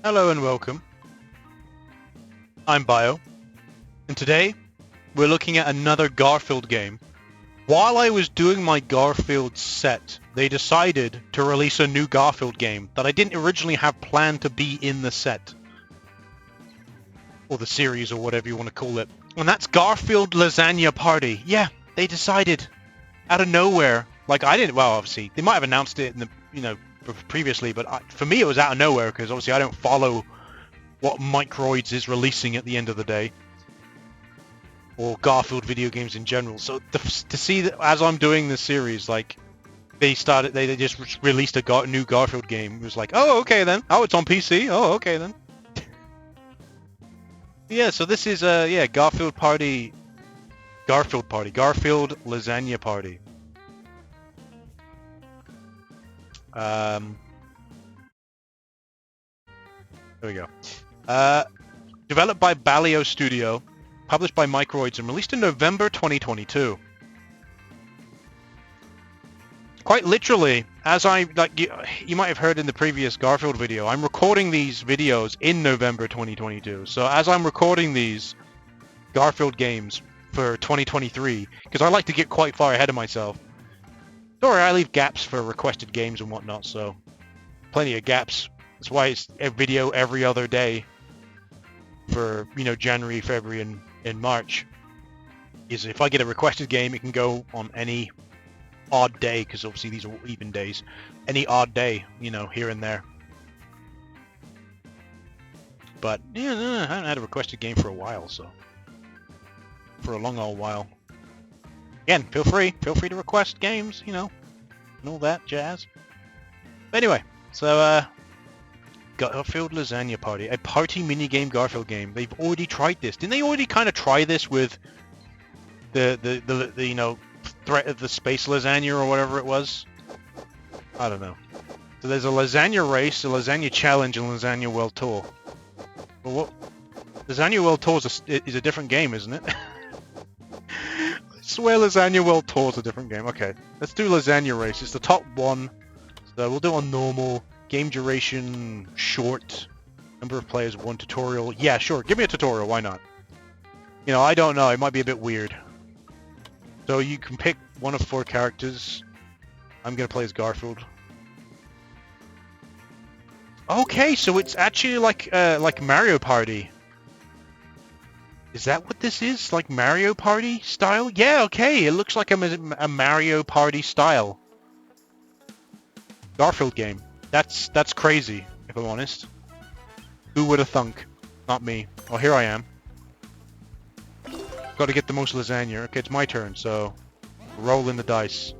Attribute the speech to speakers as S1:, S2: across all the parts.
S1: Hello and welcome. I'm Bio, and today we're looking at another Garfield game. While I was doing my Garfield set, they decided to release a new Garfield game that I didn't originally have planned to be in the set. Or the series, or whatever you want to call it. And that's Garfield Lasagna Party. Yeah, they decided out of nowhere. Like, I didn't, well, obviously, they might have announced it in the, previously, but for me it was out of nowhere, because obviously I don't follow what Microids is releasing at the end of the day. Or Garfield video games in general. So to see that as I'm doing this series, like, they just released a new Garfield game. It was like, oh, okay then. Oh, it's on PC. Oh, okay then. Yeah, so this is Garfield Lasagna Party. There we go. Developed by Balio Studio, published by Microids, and released in November 2022. Quite literally, as you might have heard in the previous Garfield video, I'm recording these videos in November 2022. So as I'm recording these Garfield games for 2023, because I like to get quite far ahead of myself. Sorry, I leave gaps for requested games and whatnot, so plenty of gaps. That's why it's a video every other day for, January, February, and March. Is if I get a requested game, it can go on any odd day, because obviously these are all even days. Any odd day, here and there. But, yeah, I haven't had a requested game for a while, so. For a long old while. Again, feel free to request games, and all that jazz. But anyway, so, Garfield Lasagna Party, a party minigame Garfield game. They've already tried this. Didn't they already kind of try this with the threat of the space lasagna or whatever it was? I don't know. So there's a lasagna race, a lasagna challenge, and lasagna world tour. Well, what? Lasagna world tour is a different game, isn't it? I swear Lasagna World Tour is a different game. Okay, let's do Lasagna Race. It's the top one. So we'll do on normal. Game duration, short. Number of players, 1 tutorial. Yeah, sure. Give me a tutorial. Why not? I don't know. It might be a bit weird. So you can pick one of 4 characters. I'm going to play as Garfield. Okay, so it's actually like Mario Party. Is that what this is? Like Mario Party style? Yeah, okay. It looks like a Mario Party style Garfield game. That's crazy, if I'm honest. Who would have thunk? Not me. Oh, here I am. Got to get the most lasagna. Okay, it's my turn, so rolling the dice.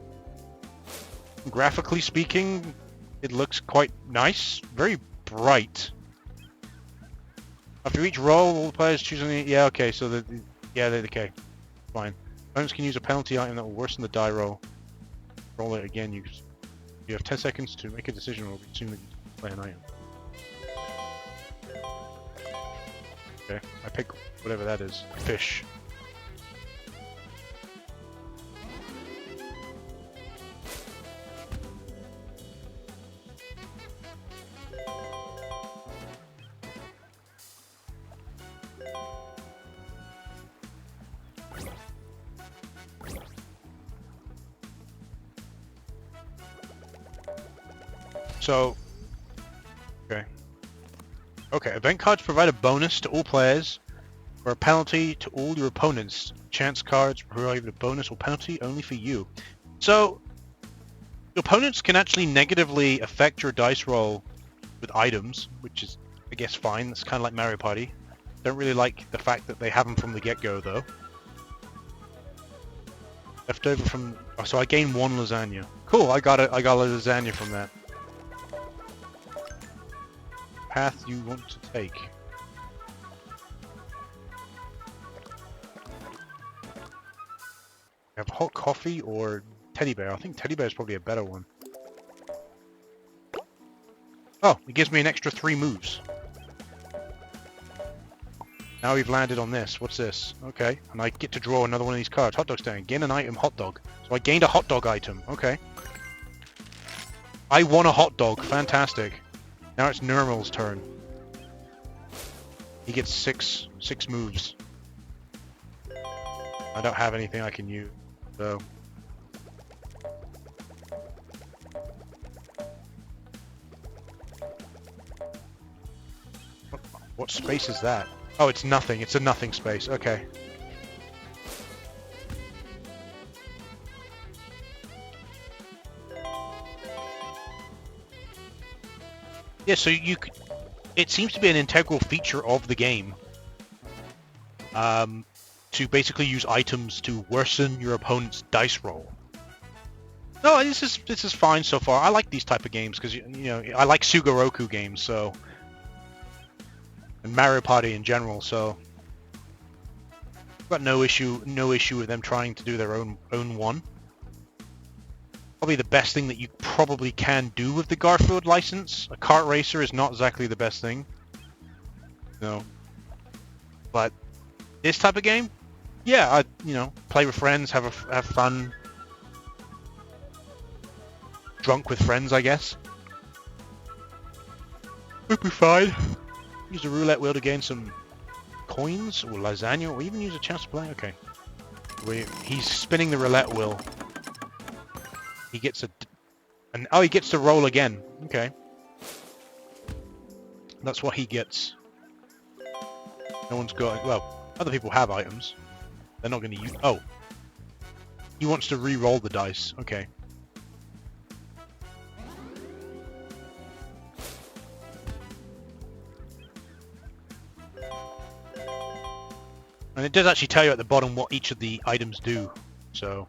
S1: Graphically speaking, it looks quite nice. Very bright. After each roll, all the players choose any... Yeah, okay, so okay. Fine. Opponents can use a penalty item that will worsen the die roll. Roll it again. You have 10 seconds to make a decision or assume that you play an item. Okay, I pick whatever that is. Fish. So, okay, event cards provide a bonus to all players or a penalty to all your opponents. Chance cards provide a bonus or penalty only for you. So, your opponents can actually negatively affect your dice roll with items, which is, I guess, fine. That's kind of like Mario Party. Don't really like the fact that they have them from the get-go, though. Left over from... Oh, so I gained 1 lasagna. Cool, I got a lasagna from that. Path you want to take. Have hot coffee or teddy bear? I think teddy bear is probably a better one. Oh, it gives me an extra 3 moves. Now we've landed on this. What's this? Okay, and I get to draw another one of these cards. Hot dog stand. Gain an item, hot dog. So I gained a hot dog item. Okay. I won a hot dog. Fantastic. Now it's Nurmil's turn. He gets six moves. I don't have anything I can use, so... What space is that? Oh, it's nothing. It's a nothing space. Okay. Yeah, so you could... It seems to be an integral feature of the game. To basically use items to worsen your opponent's dice roll. No, this is fine so far. I like these type of games because you know I like Sugoroku games, so and Mario Party in general. So I've got no issue with them trying to do their own one. Probably the best thing that you probably can do with the Garfield license. A kart racer is not exactly the best thing. No, but this type of game, yeah, you know, play with friends, have fun. Drunk with friends, I guess. Would be fine. Use a roulette wheel to gain some coins or lasagna, or even use a chance to play. Okay. He's spinning the roulette wheel. He gets oh, he gets to roll again. Okay. That's what he gets. No one's got... Well, other people have items. They're not going to use... Oh. He wants to re-roll the dice. Okay. And it does actually tell you at the bottom what each of the items do, so...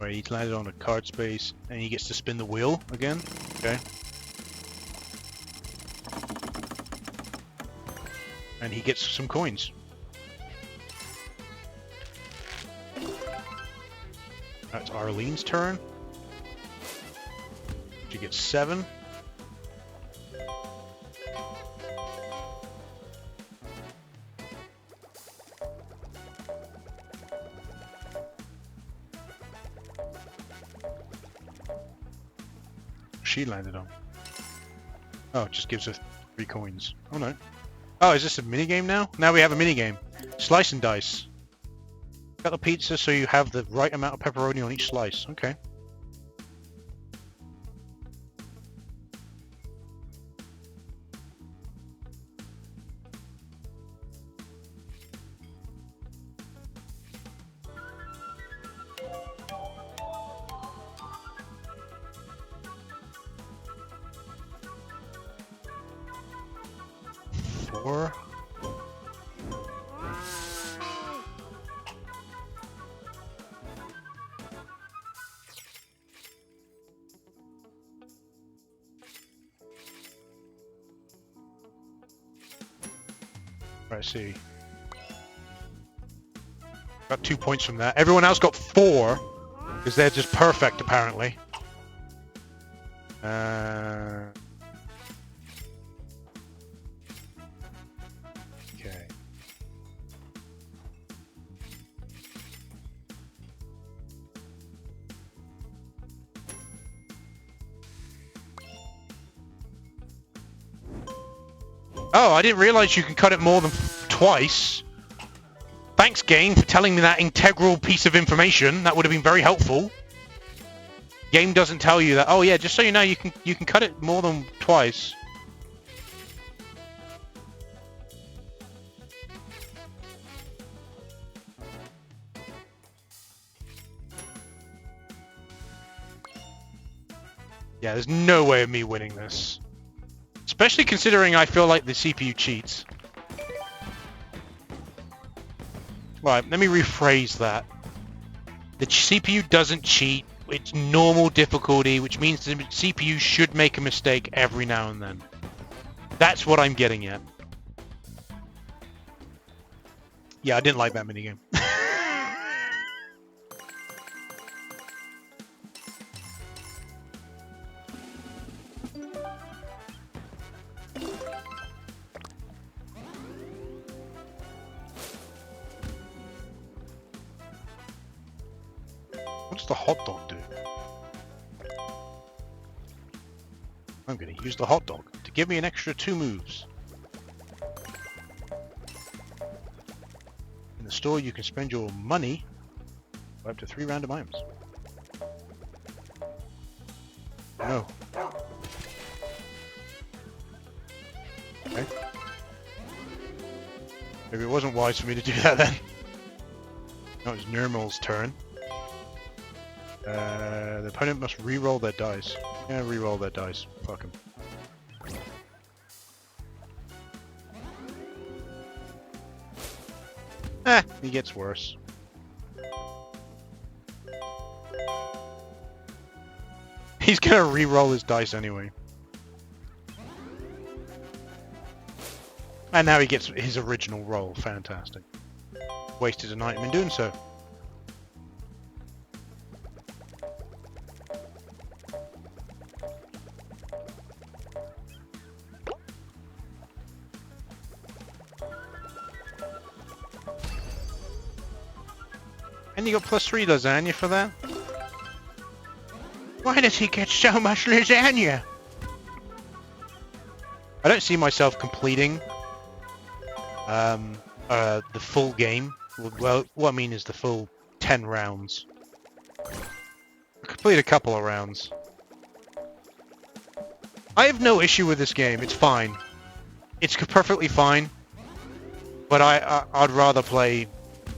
S1: Right, he's landed on a card space, and he gets to spin the wheel again. Okay. And he gets some coins. That's Arlene's turn. She gets 7. She landed on. Oh, it just gives her 3 coins. Oh no. Oh, is this a minigame now? Now we have a minigame. Slice and dice. Cut the pizza so you have the right amount of pepperoni on each slice. Okay. Four. Right, see. Got 2 points from that. Everyone else got 4, because they're just perfect, apparently. Okay. Oh, I didn't realize you can cut it more than twice. Thanks, game, for telling me that integral piece of information. That would have been very helpful. Game doesn't tell you that. Oh yeah, just so you know, you can cut it more than twice. Yeah, there's no way of me winning this. Especially considering I feel like the CPU cheats. Right, let me rephrase that. The CPU doesn't cheat. It's normal difficulty, which means the CPU should make a mistake every now and then. That's what I'm getting at. Yeah, I didn't like that minigame. What does the hot dog do? I'm going to use the hot dog to give me an extra 2 moves. In the store, you can spend your money for up to 3 random items. No. Okay. Maybe it wasn't wise for me to do that then. Now it's Nirmal's turn. The opponent must re-roll their dice. Yeah, re-roll their dice. Fuck him. He gets worse. He's gonna re-roll his dice anyway. And now he gets his original roll. Fantastic. Wasted an item in doing so. And you got +3 lasagna for that? Why does he get so much lasagna? I don't see myself completing the full game. Well, what I mean is the full 10 rounds. I complete a couple of rounds. I have no issue with this game. It's fine. It's perfectly fine. But I'd rather play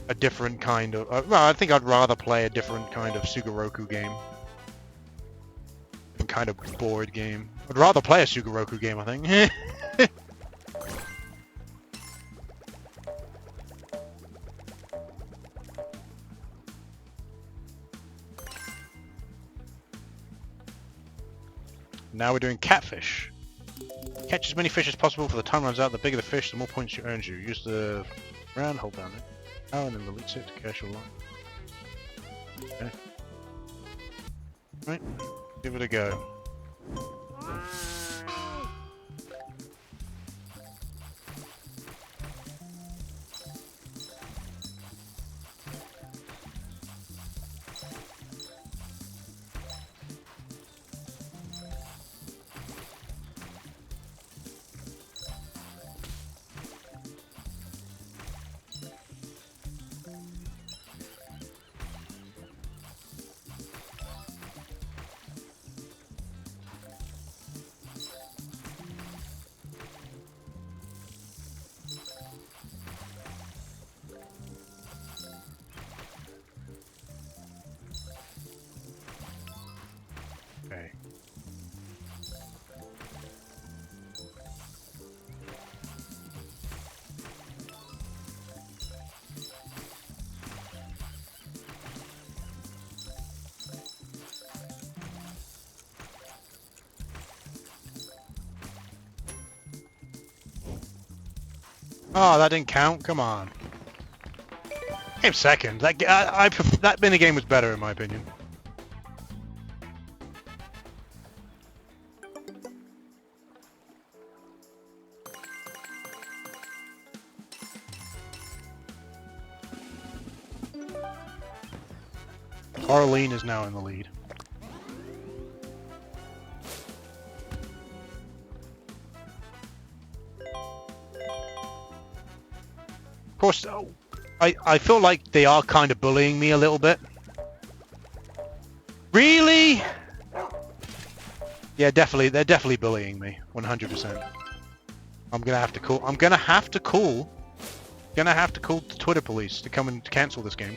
S1: a different kind of... well, I think I'd rather play a different kind of Sugoroku game. Different kind of board game. I'd rather play a Sugoroku game, I think. Now we're doing catfish. Catch as many fish as possible before the time runs out. The bigger the fish, the more points you earn. Use the round, hold down it. Oh, and then release it to cash your line. Okay. Right, give it a go. Okay. Oh, that didn't count. Come on. Came second. That that minigame was better in my opinion. Arlene is now in the lead. Of course, I feel like they are kind of bullying me a little bit. Really? Yeah, definitely. They're definitely bullying me. 100%. I'm gonna have to call the Twitter police to come and cancel this game.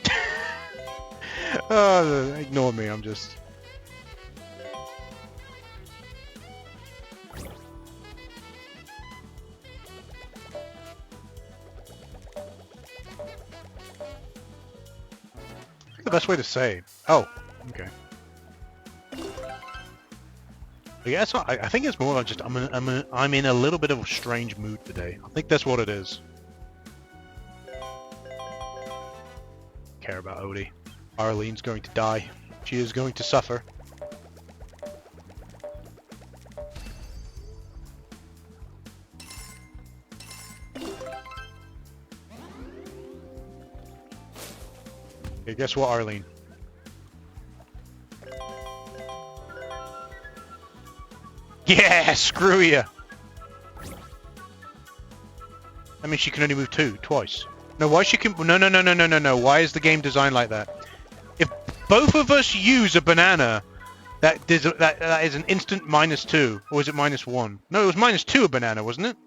S1: Oh, ignore me. I'm just. The best way to say. Oh, okay. Yeah, it's not, I think it's more like just I'm in a little bit of a strange mood today. I think that's what it is. Care about Odie. Arlene's going to die. She is going to suffer. Okay, guess what, Arlene? Yeah, screw you. That means she can only move twice. No, why she can? No. Why is the game designed like that? If both of us use a banana, that is an instant -2, or is it -1? No, it was -2 a banana, wasn't it?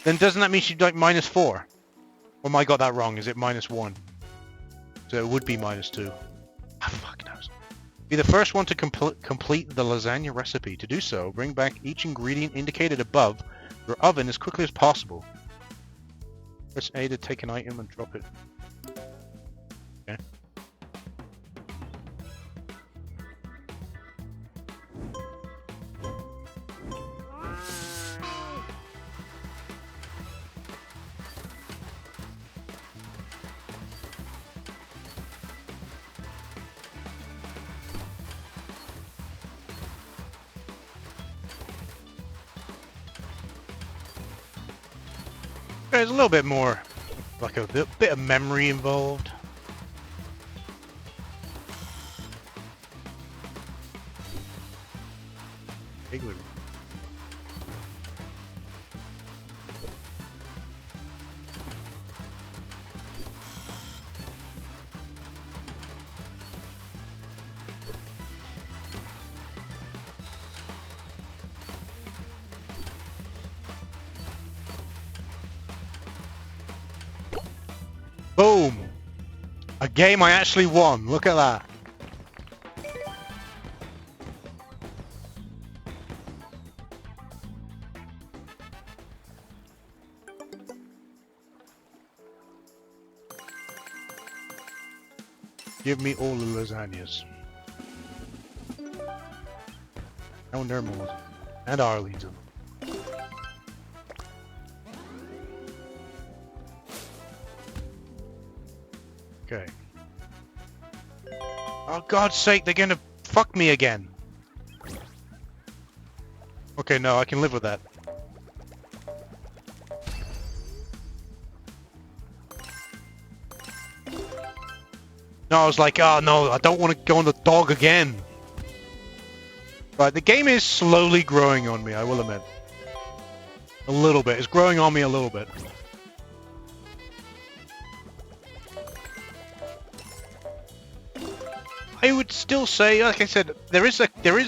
S1: Then doesn't that mean she'd like -4? Or am I got that wrong? Is it -1? So it would be -2. Ah, fuck knows. Be the first one to complete the lasagna recipe. To do so, bring back each ingredient indicated above your oven as quickly as possible. Press A to take an item and drop it. Okay. There's a little bit more, like a bit of memory involved. Igloo. Boom! A game I actually won. Look at that. Give me all the lasagnas. And their more. And Arlene's. Okay. Oh, God's sake, they're gonna fuck me again. Okay, no, I can live with that. No, I was like, oh no, I don't want to go on the dog again. Right, the game is slowly growing on me, I will admit. A little bit. It's growing on me a little bit. I would still say, like I said, there is,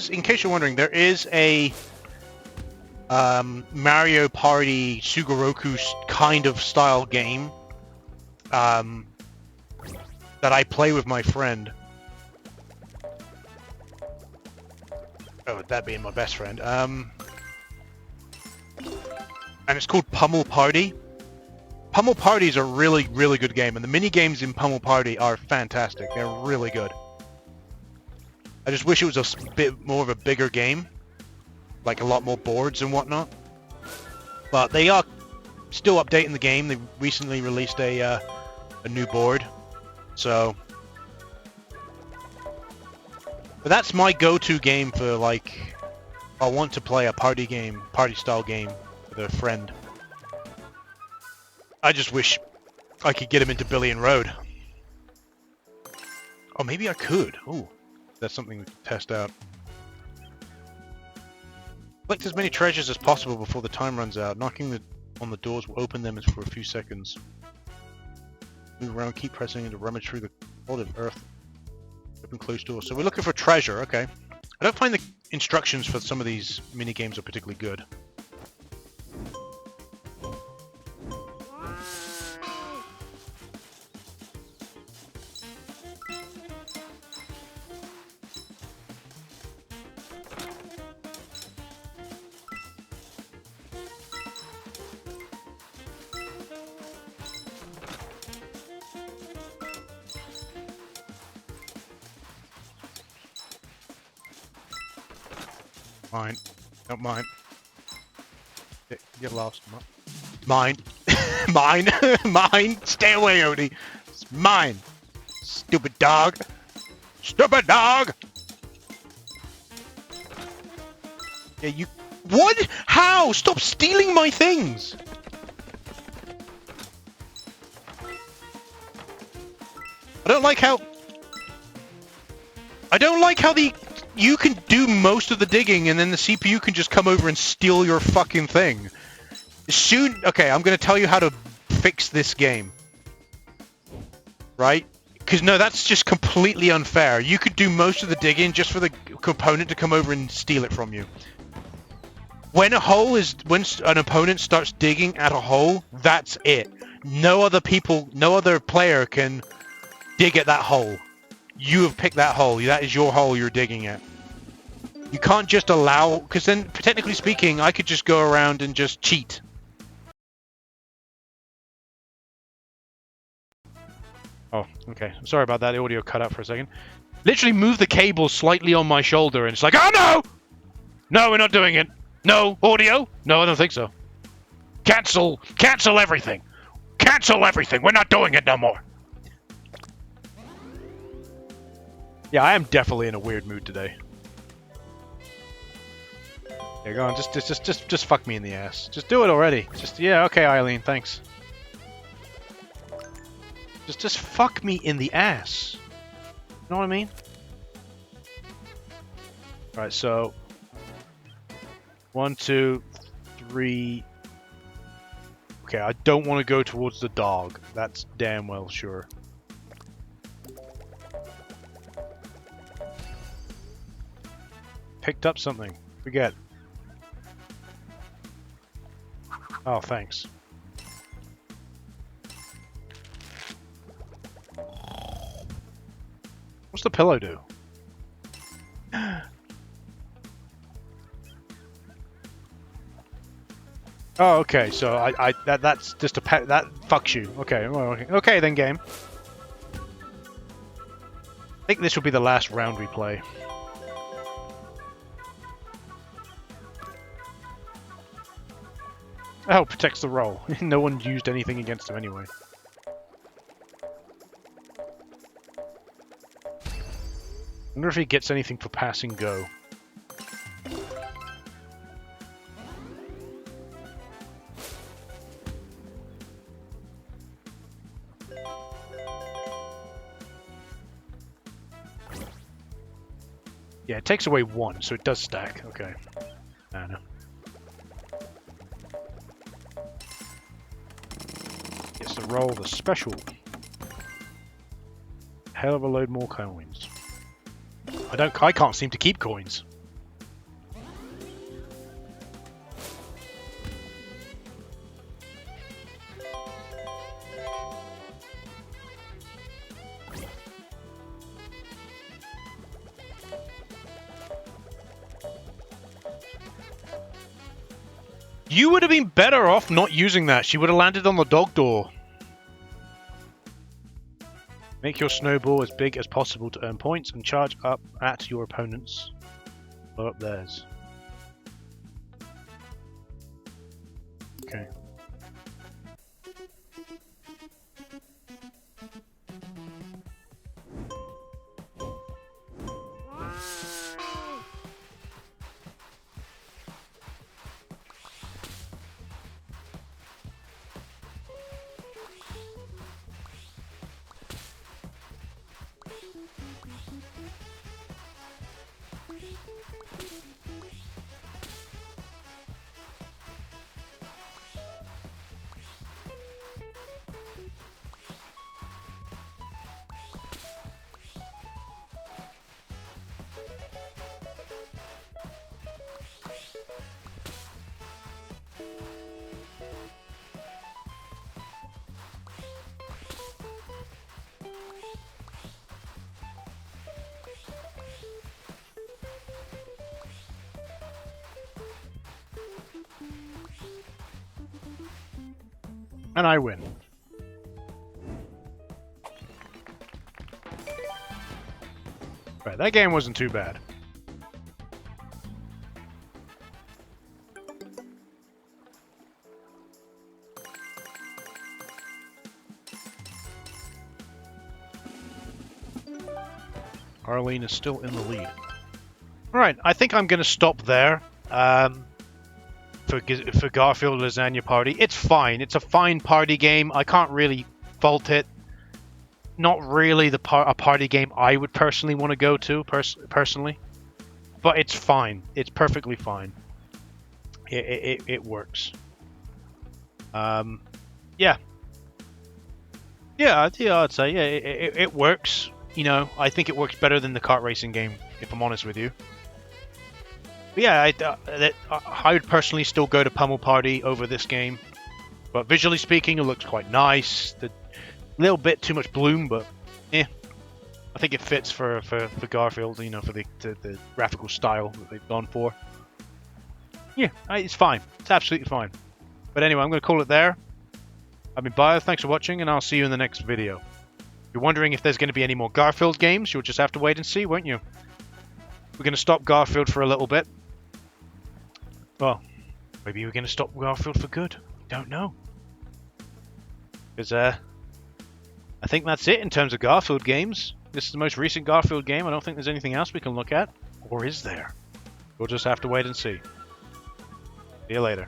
S1: in case you're wondering, there is a Mario Party Sugoroku kind of style game that I play with my friend. Oh, that being my best friend. And it's called Pummel Party. Pummel Party is a really, really good game, and the mini games in Pummel Party are fantastic. They're really good. I just wish it was a bit more of a bigger game, like a lot more boards and whatnot. But they are still updating the game. They recently released a new board, so. But that's my go-to game for, like, I want to play a party game, party-style game with a friend. I just wish I could get him into Billion Road. Oh, maybe I could. Ooh, that's something we could test out. Collect as many treasures as possible before the time runs out. Knocking on the doors will open them for a few seconds. Move around, keep pressing to rummage through the solid earth. Open closed doors. So we're looking for treasure, okay. I don't find the instructions for some of these mini games are particularly good. Mine. Don't mind. Get lost. Mine. Mine. Mine. Stay away, Odie. It's mine. Stupid dog. Stupid dog! Yeah, you... What? How? Stop stealing my things! I don't like how... I don't like how the you can do most of the digging, and then the CPU can just come over and steal your fucking thing. Okay, I'm gonna tell you how to fix this game. Right? Because no, that's just completely unfair. You could do most of the digging just for the opponent to come over and steal it from you. When an opponent starts digging at a hole, that's it. No other player can dig at that hole. You have picked that hole. That is your hole you're digging at. You can't just allow, because then, technically speaking, I could just go around and just cheat. Oh, okay. I'm sorry about that. The audio cut out for a second. Literally move the cable slightly on my shoulder, and it's like, oh no! No, we're not doing it. No, audio? No, I don't think so. Cancel everything. Cancel everything. We're not doing it no more. Yeah, I am definitely in a weird mood today. There you go. Just fuck me in the ass. Just do it already. Yeah, okay, Eileen, thanks. Just fuck me in the ass. You know what I mean? Alright, so 1, 2, 3. Okay, I don't want to go towards the dog. That's damn well sure. Picked up something. Forget. Oh, thanks. What's the pillow do? Oh, okay. So that's just a pet that fucks you. Okay, well, okay then, game. I think this will be the last round we play. Oh, protects the roll. No one used anything against him anyway. I wonder if he gets anything for passing go. Yeah, it takes away 1, so it does stack. Okay. I know. Gets to roll the special. Hell of a load more coins. I can't seem to keep coins. You would have been better off not using that. She would have landed on the dog door. Make your snowball as big as possible to earn points and charge up at your opponents. Blow up theirs. Okay. And I win. Right, that game wasn't too bad. Arlene is still in the lead. Alright, I think I'm going to stop there. For Garfield Lasagna Party. It's fine. It's a fine party game. I can't really fault it. Not really a party game I would personally want to go to, personally. but it's fine. It's perfectly fine. It works. Yeah. Yeah, I'd say it works. You know, I think it works better than the kart racing game, if I'm honest with you. But yeah, I would personally still go to Pummel Party over this game. But visually speaking, it looks quite nice. The little bit too much bloom, but I think it fits for Garfield. You know, for the graphical style that they've gone for. Yeah, it's fine. It's absolutely fine. But anyway, I'm going to call it there. I've been Balio, thanks for watching, and I'll see you in the next video. If you're wondering if there's going to be any more Garfield games, you'll just have to wait and see, won't you? We're going to stop Garfield for a little bit. Well, maybe we're going to stop Garfield for good. Don't know. Because, I think that's it in terms of Garfield games. This is the most recent Garfield game. I don't think there's anything else we can look at. Or is there? We'll just have to wait and see. See you later.